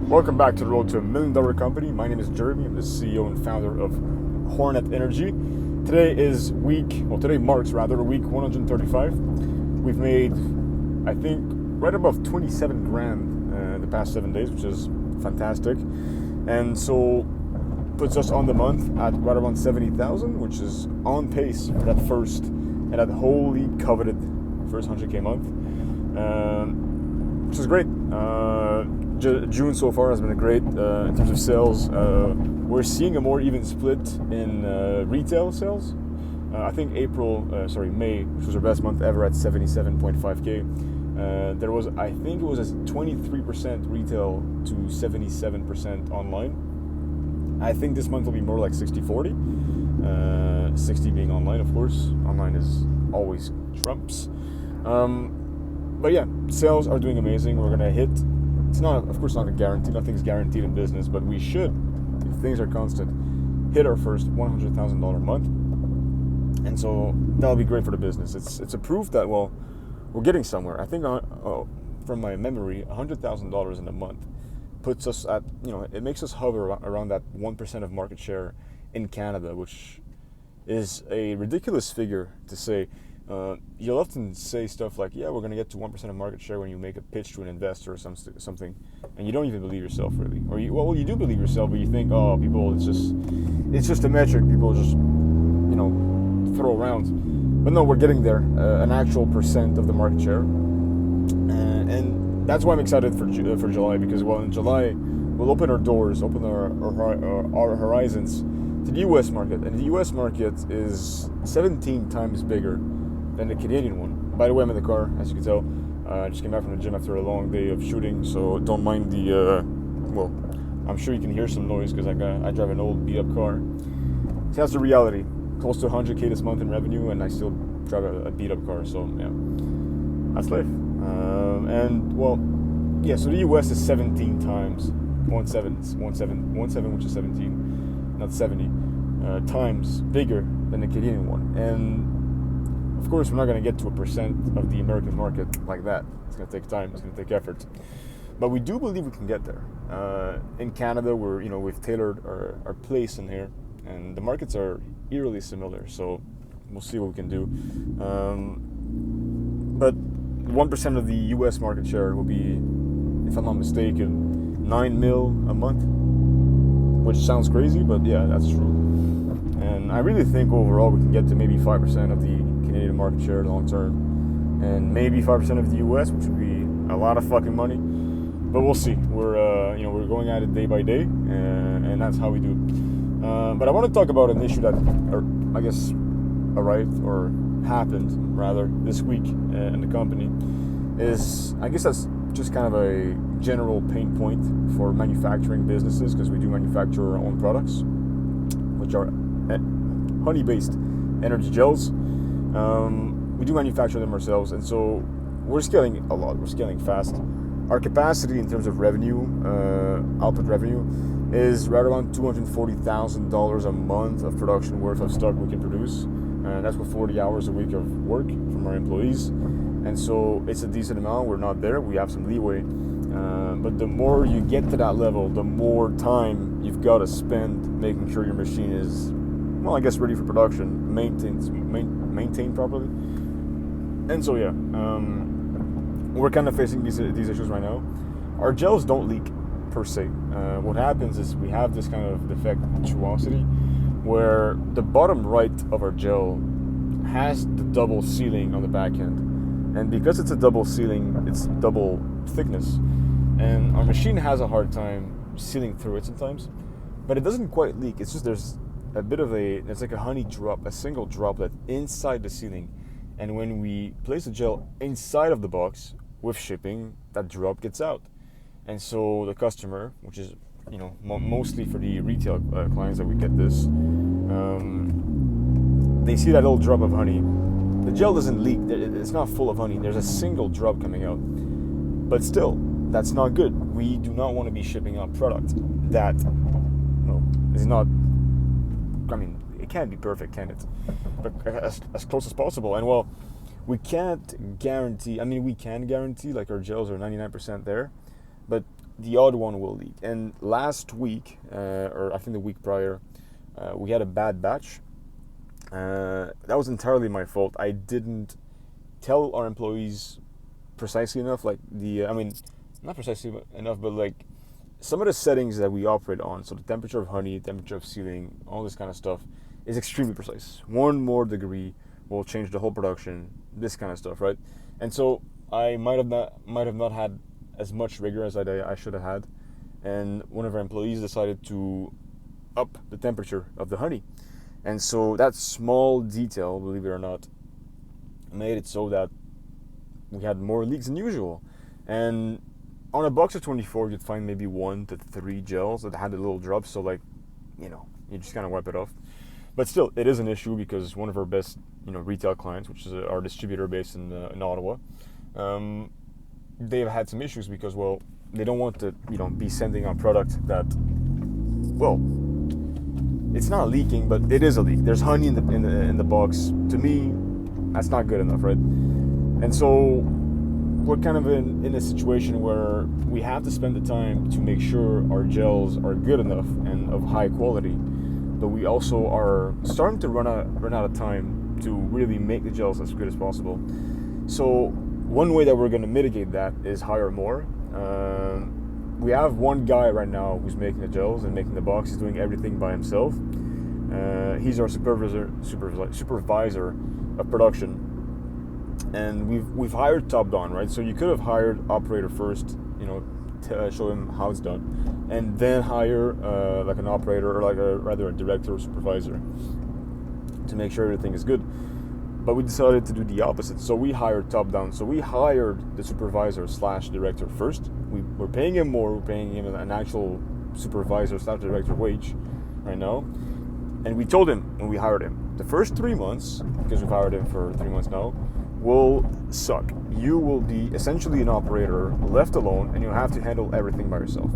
Welcome back to the Road to $1 Million Company. My name is Jeremy. I'm the CEO and founder of Hornet Energy. Today marks week 135. We've made, I think, right above 27 grand the past 7 days, which is fantastic. And so puts us on the month at right around 70,000, which is on pace for that wholly coveted first 100K month, which is great. June so far has been great in terms of sales. We're seeing a more even split in retail sales. I think May, which was our best month ever at 77.5K. There was, I think it was a 23% retail to 77% online. I think this month will be more like 60-40. 60 being online, of course. Online is always trumps. But yeah, sales are doing amazing. We're gonna hit. It's not, of course, not a guarantee. Nothing's guaranteed in business, but we should, if things are constant, hit our first $100,000 month, and so that'll be great for the business. It's a proof that we're getting somewhere. I think from my memory, $100,000 in a month puts us at, it makes us hover around that 1% of market share in Canada, which is a ridiculous figure to say. You'll often say stuff like, yeah, we're going to get to 1% of market share when you make a pitch to an investor or something, and you don't even believe yourself, really. Or you do believe yourself, but you think, oh, people, it's just a metric people just, throw around. But no, we're getting there, an actual percent of the market share. And that's why I'm excited for July, because, in July, we'll open our doors, open our horizons to the U.S. market. And the U.S. market is 17 times bigger than the Canadian one. By the way, I'm in the car, as you can tell. I just came back from the gym after a long day of shooting, so don't mind the, I'm sure you can hear some noise because I drive an old beat-up car. So that's the reality. Close to 100K this month in revenue, and I still drive a beat-up car, so yeah, that's life. So the US is 17 times, 17, which is 17, not 70, times bigger than the Canadian one. And of course, we're not going to get to 1% of the American market like that. It's going to take time. It's going to take effort. But we do believe we can get there. In Canada, we've tailored our place in here, and the markets are eerily similar. So we'll see what we can do. But 1% of the U.S. market share will be, if I'm not mistaken, 9 mil a month, which sounds crazy, but yeah, that's true. And I really think overall we can get to maybe 5% of the Canadian market share long term, and maybe 5% of the US, which would be a lot of fucking money. But we'll see. We're going at it day by day, and that's how we do. But I want to talk about an issue that, happened rather this week in the company. That's just kind of a general pain point for manufacturing businesses, because we do manufacture our own products, which are honey-based energy gels. We do manufacture them ourselves, and so we're scaling a lot. We're scaling fast. Our capacity in terms of revenue, output revenue, is right around $240,000 a month of production worth of stock we can produce. And that's with 40 hours a week of work from our employees. And so it's a decent amount. We're not there. We have some leeway. But the more you get to that level, the more time you've got to spend making sure your machine is, ready for production, maintained properly. And so yeah, we're kind of facing these issues right now. Our gels don't leak per se. What happens is we have this kind of defectuosity where the bottom right of our gel has the double sealing on the back end, and because it's a double sealing, it's double thickness, and our machine has a hard time sealing through it sometimes, but it doesn't quite leak. It's just there's a bit of it's like a honey drop, a single droplet inside the sealing, and when we place the gel inside of the box with shipping, that drop gets out. And so the customer, which is mostly for the retail clients that we get this, they see that little drop of honey. The gel doesn't leak. It's not full of honey. There's a single drop coming out. But still, that's not good. We do not want to be shipping out product that is not, it can't be perfect, can it? But as close as possible. And we can't guarantee, we can guarantee like our gels are 99% there, but the odd one will leak. And last week, or I think the week prior, we had a bad batch. That was entirely my fault. I didn't tell our employees precisely enough, like not precisely enough, but like some of the settings that we operate on, so the temperature of honey, temperature of sealing, all this kind of stuff is extremely precise. One more degree will change the whole production, this kind of stuff, right? And so I might have not had as much rigor as I should have had, and one of our employees decided to up the temperature of the honey. And so that small detail, believe it or not, made it so that we had more leaks than usual. And on a box of 24, you'd find maybe 1 to 3 gels that had a little drop, so like, you just kind of wipe it off. But still, it is an issue because one of our best, retail clients, which is our distributor based in Ottawa, they've had some issues because, well, they don't want to, be sending out product that, well, it's not leaking, but it is a leak. There's honey in the box. To me, that's not good enough, right? And so we're kind of in a situation where we have to spend the time to make sure our gels are good enough and of high quality, but we also are starting to run out of time to really make the gels as good as possible. So one way that we're going to mitigate that is hire more. We have one guy right now who's making the gels and making the box. He's doing everything by himself. He's our supervisor of production. And we've hired top down, right? So you could have hired operator first, to show him how it's done, and then hire like an operator or a director or supervisor to make sure everything is good. But we decided to do the opposite. So we hired top down. So we hired the supervisor / director first. We're paying him more. We're paying him an actual supervisor / director wage right now. And we told him when we hired him, the first 3 months, because we've hired him for 3 months now, will suck. You will be essentially an operator left alone, and you'll have to handle everything by yourself.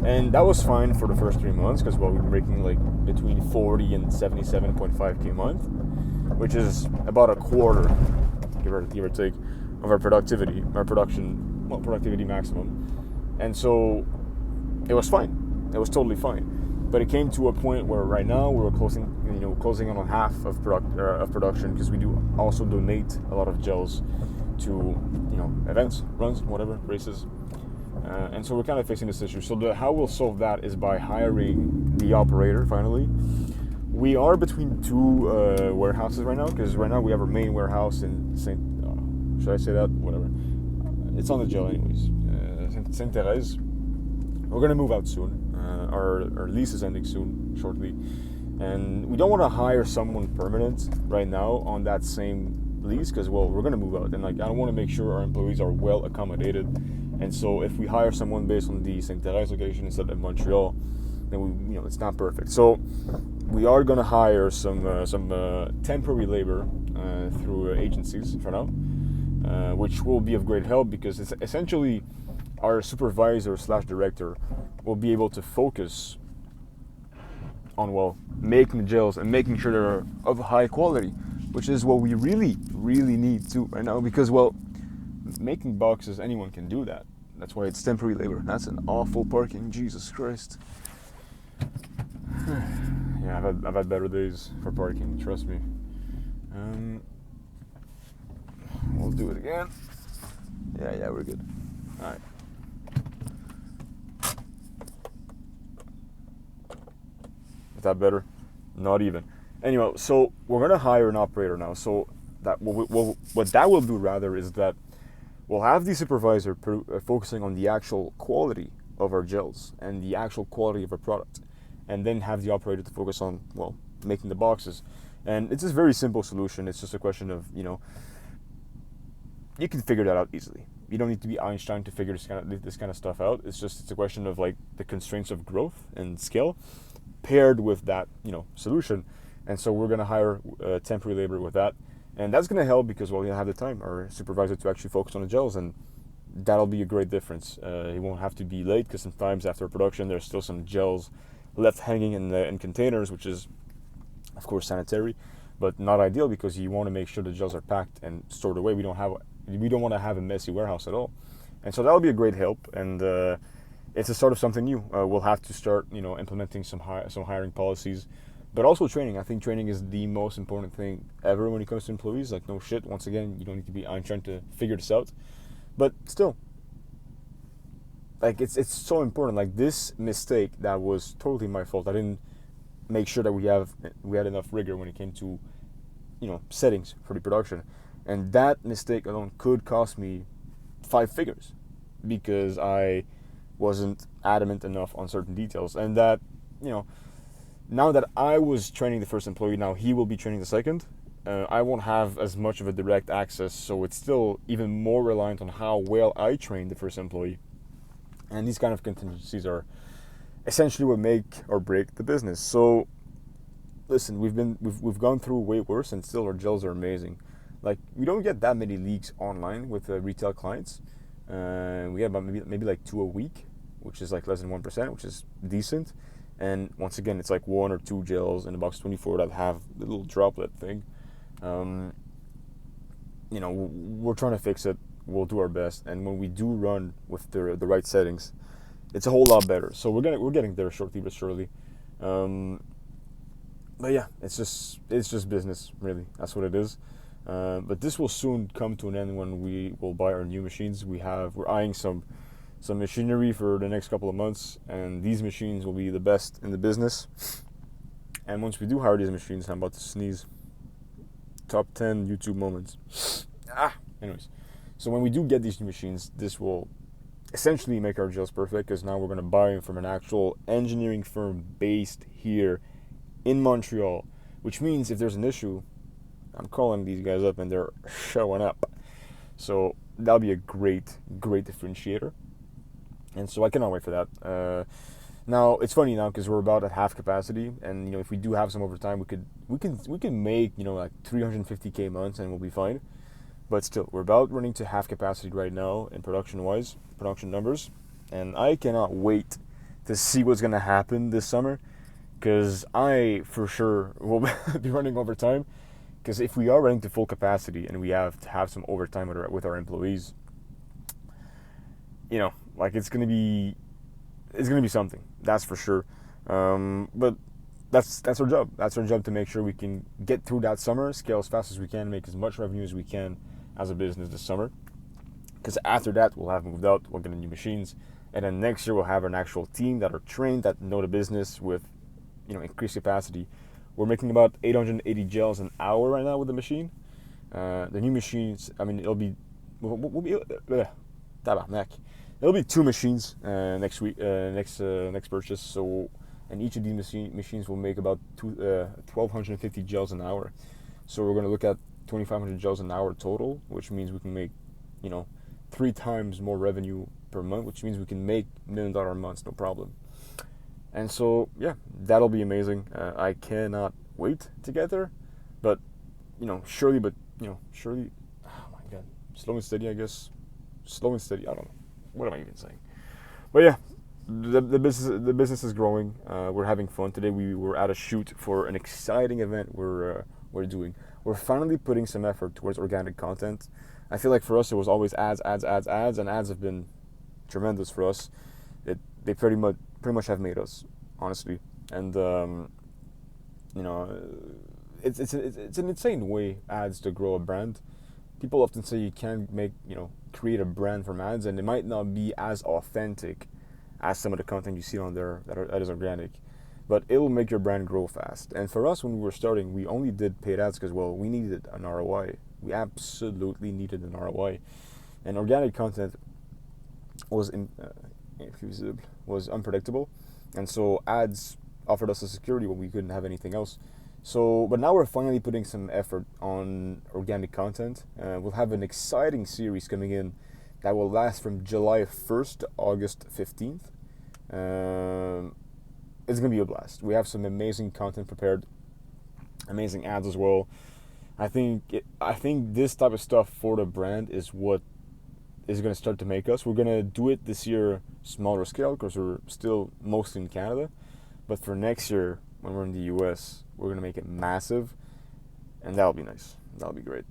And that was fine for the first 3 months because, well, we were making like between 40 and 77.5K a month, which is about a quarter, give or take, of our productivity maximum. And so it was fine. It was totally fine. But it came to a point where right now we're closing on half of production because we do also donate a lot of gels to events, runs, whatever, races. And so we're kind of facing this issue. So how we'll solve that is by hiring the operator finally. We are between two warehouses right now because right now we have our main warehouse in should I say that? Whatever. It's on the gel anyways. Saint Therese. We're going to move out soon. Our lease is ending shortly. And we don't want to hire someone permanent right now on that same lease because, well, we're going to move out. And I want to make sure our employees are well accommodated. And so if we hire someone based on the Saint Therese location instead of Montreal, then it's not perfect. So we are going to hire some temporary labor through agencies for now, which will be of great help because it's essentially our supervisor / director will be able to focus on, well, making the gels and making sure they're of high quality, which is what we really, really need to right now because, well, making boxes, anyone can do that. That's why it's temporary labor. That's an awful parking, Jesus Christ. Yeah, I've had better days for parking, trust me. We'll do it again. Yeah, we're good. All right. Is that better? Not even. Anyway, so we're going to hire an operator now. So that what that will do rather is that we'll have the supervisor focusing on the actual quality of our gels and the actual quality of our product, and then have the operator to focus on, well, making the boxes. And it's a very simple solution. It's just a question of, you can figure that out easily. You don't need to be Einstein to figure this kind of stuff out. It's a question of like the constraints of growth and scale paired with that, solution. And so we're going to hire temporary labor with that. And that's going to help because, well, you'll have the time, our supervisor, to actually focus on the gels, and that'll be a great difference. He won't have to be late because sometimes after production there's still some gels left hanging in containers, which is, of course, sanitary, but not ideal because you want to make sure the gels are packed and stored away. We don't want to have a messy warehouse at all. And so that'll be a great help. And it's the start of something new. We'll have to start, implementing some hiring policies, but also training. I think training is the most important thing ever when it comes to employees. Like, no shit. Once again, you don't need to be Einstein to figure this out, but still, like, it's so important. Like, this mistake that was totally my fault. I didn't make sure that we had enough rigor when it came to, settings for the production, and that mistake alone could cost me 5 figures because I wasn't adamant enough on certain details. And that, now that I was training the first employee, now he will be training the second. I won't have as much of a direct access, so it's still even more reliant on how well I train the first employee. And these kind of contingencies are essentially what make or break the business. So, listen, we've gone through way worse, and still our gels are amazing. Like, we don't get that many leaks online with retail clients. We have about maybe like 2 a week, which is like less than 1%, which is decent. And once again, it's like 1 or 2 gels in the box 24 that have the little droplet thing. We're trying to fix it. We'll do our best, and when we do run with the right settings, it's a whole lot better. So we're getting there shortly but surely. But yeah, it's just business, really. That's what it is. But this will soon come to an end when we will buy our new machines. We're eyeing some machinery for the next couple of months, and these machines will be the best in the business. And once we do hire these machines, I'm about to sneeze. Top 10 YouTube moments. Anyways, so when we do get these new machines, this will essentially make our gels perfect, because now we're going to buy them from an actual engineering firm based here in Montreal, which means if there's an issue, I'm calling these guys up and they're showing up. So that'll be a great differentiator. And so I cannot wait for that. Now it's funny now because we're about at half capacity, and if we do have some overtime, we can make like 350K months and we'll be fine. But still, we're about running to half capacity right now in production numbers, and I cannot wait to see what's gonna happen this summer, because I for sure will be running overtime. Because if we are running to full capacity and we have to have some overtime with our employees, like it's gonna be something, that's for sure. But that's our job. That's our job, to make sure we can get through that summer, scale as fast as we can, make as much revenue as we can as a business this summer. Because after that, we'll have moved out, we'll get new machines, and then next year we'll have an actual team that are trained, that know the business with increased capacity. We're making about 880 gels an hour right now with the machine. The new machines, it'll be it'll be 2 machines next week, next purchase. So, and each of these machines will make about 1,250 gels an hour. So we're going to look at 2,500 gels an hour total, which means we can make 3 times more revenue per month, which means we can make $1 million months, no problem. And so, yeah, that'll be amazing. I cannot wait to get there. But, surely, oh my God, slow and steady, I guess. Slow and steady, I don't know. What am I even saying? But yeah, the business is growing. We're having fun. Today we were at a shoot for an exciting event we're doing. We're finally putting some effort towards organic content. I feel like for us it was always ads, and ads have been tremendous for us. They pretty much have made us, honestly. And it's an insane way, ads, to grow a brand. People often say you can't create a brand from ads, and it might not be as authentic as some of the content you see on there that is organic, but it'll make your brand grow fast. And for us, when we were starting, we only did paid ads because, well, we needed an ROI. We absolutely needed an ROI, and organic content was unpredictable, and so ads offered us a security when we couldn't have anything else. So, but now we're finally putting some effort on organic content. We'll have an exciting series coming in that will last from July 1st to August 15th. It's going to be a blast. We have some amazing content prepared, amazing ads as well. I think this type of stuff for the brand is what is going to start to make us. We're going to do it this year smaller scale because we're still mostly in Canada. But for next year, when we're in the US, we're going to make it massive, and that'll be nice. That'll be great.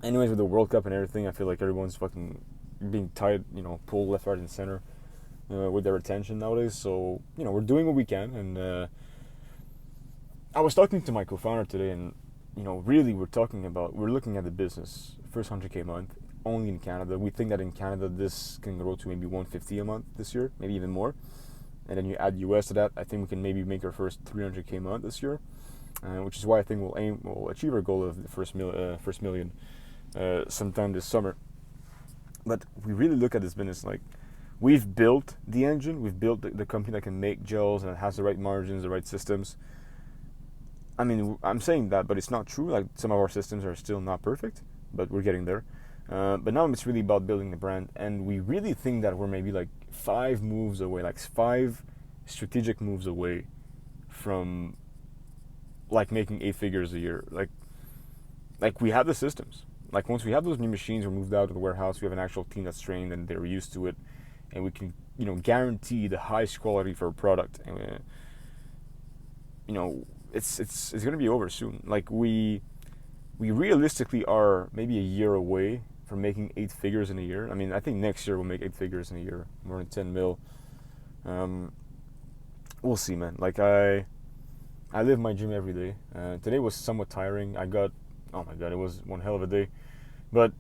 Anyways, with the World Cup and everything, I feel like everyone's fucking being tied, pulled left, right, and center. with their attention nowadays. So we're doing what we can. And I was talking to my co-founder today, and really we're looking at the business first 100K month only in Canada. We think that in Canada this can grow to maybe 150 a month this year, maybe even more. And then you add US to that, I think we can maybe make our first 300K month this year, which is why I think we'll achieve our goal of the first million sometime this summer. But we really look at this business like we've built the engine, we've built the company that can make gels and it has the right margins, the right systems. I mean, I'm saying that, but it's not true. Like, some of our systems are still not perfect, but we're getting there. But now it's really about building the brand, and we really think that we're maybe like 5 moves away, like 5 strategic moves away from like making 8 figures a year. Like we have the systems. Like, once we have those new machines, we're moved out of the warehouse. We have an actual team that's trained and they're used to it, and we can guarantee the highest quality for a product. And it's going to be over soon. Like, we realistically are maybe a year away from making 8 figures in a year. I mean, I think next year we'll make 8 figures in a year, more than 10 mil. We'll see, man. Like, I live my dream every day. Today was somewhat tiring. Oh my god, it was one hell of a day. But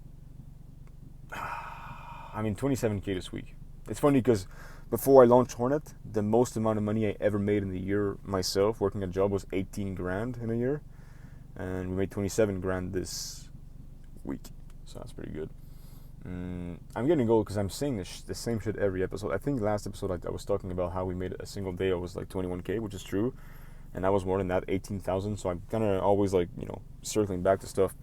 I mean, 27K this week. It's funny because before I launched Hornet, the most amount of money I ever made in a year myself working a job was 18 grand in a year, and we made 27 grand this week, so that's pretty good. I'm getting old because I'm saying the same shit every episode. I think last episode I was talking about how we made a single day I was like 21K, which is true, and I was more than that, 18,000. So I'm kind of always like circling back to stuff.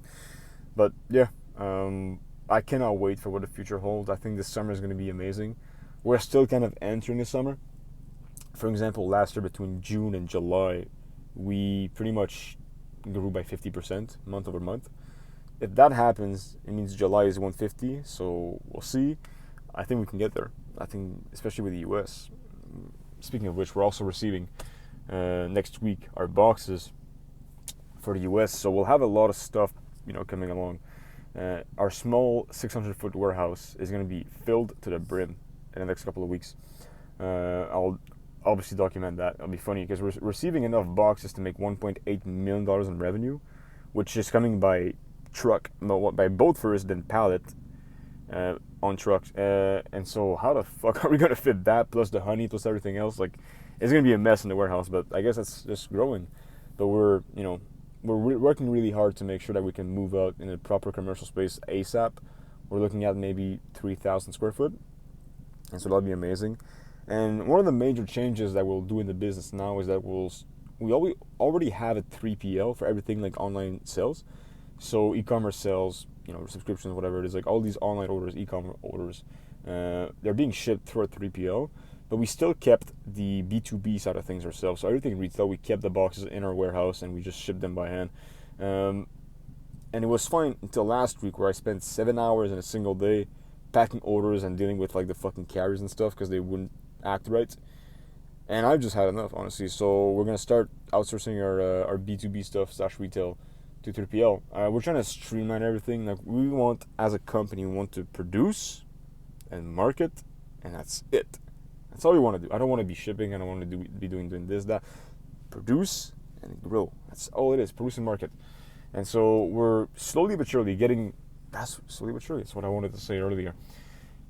But yeah, I cannot wait for what the future holds. I think this summer is going to be amazing. We're still kind of entering the summer. For example, last year between June and July, we pretty much grew by 50% month over month. If that happens, it means July is 150, so we'll see. I think we can get there. I think, especially with the US. Speaking of which, we're also receiving next week our boxes for the US, so we'll have a lot of stuff coming along. Our small 600-foot warehouse is going to be filled to the brim in the next couple of weeks. I'll obviously document that. It'll be funny because we're receiving enough boxes to make $1.8 million in revenue, which is coming by truck, by boat first, then pallet on trucks. And so how the fuck are we gonna fit that plus the honey plus everything else? Like, it's gonna be a mess in the warehouse, but I guess that's just growing. But we're working really hard to make sure that we can move out in a proper commercial space ASAP. We're looking at maybe 3,000 square foot, and so that'll be amazing. And one of the major changes that we'll do in the business now is that we already have a 3PL for everything like online sales. So e-commerce sales, subscriptions, whatever it is, like all these online orders, e-commerce orders, they're being shipped through a 3PL, but we still kept the B2B side of things ourselves. So everything retail, we kept the boxes in our warehouse and we just shipped them by hand. And it was fine until last week, where I spent 7 hours in a single day packing orders and dealing with like the fucking carriers and stuff because they wouldn't act right. And I've just had enough, honestly. So we're gonna start outsourcing our B2B stuff / retail to 3PL. We're trying to streamline everything. Like, we want, as a company, we want to produce and market, and that's it. That's all we want to do. I don't want to be shipping. I don't want to be doing this, that. Produce and grow. That's all it is. Produce and market. And so we're slowly but surely that's what I wanted to say earlier.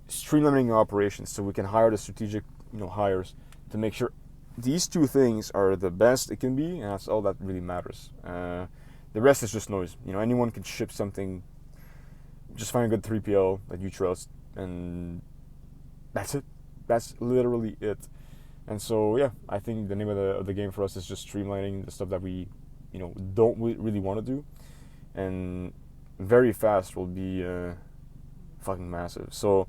Streamlining operations so we can hire the strategic, hires to make sure these two things are the best it can be, and that's all that really matters. The rest is just noise. Anyone can ship something. Just find a good 3PL that you trust, and that's it. That's literally it. And so, yeah, I think the name of the game for us is just streamlining the stuff that we, don't really want to do, and very fast will be fucking massive. So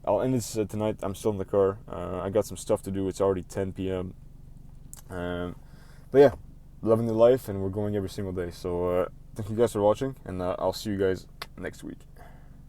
I'll end this tonight. I'm still in the car. I got some stuff to do. It's already 10 p.m. But yeah, loving the life, and we're going every single day. So thank you guys for watching, and I'll see you guys next week.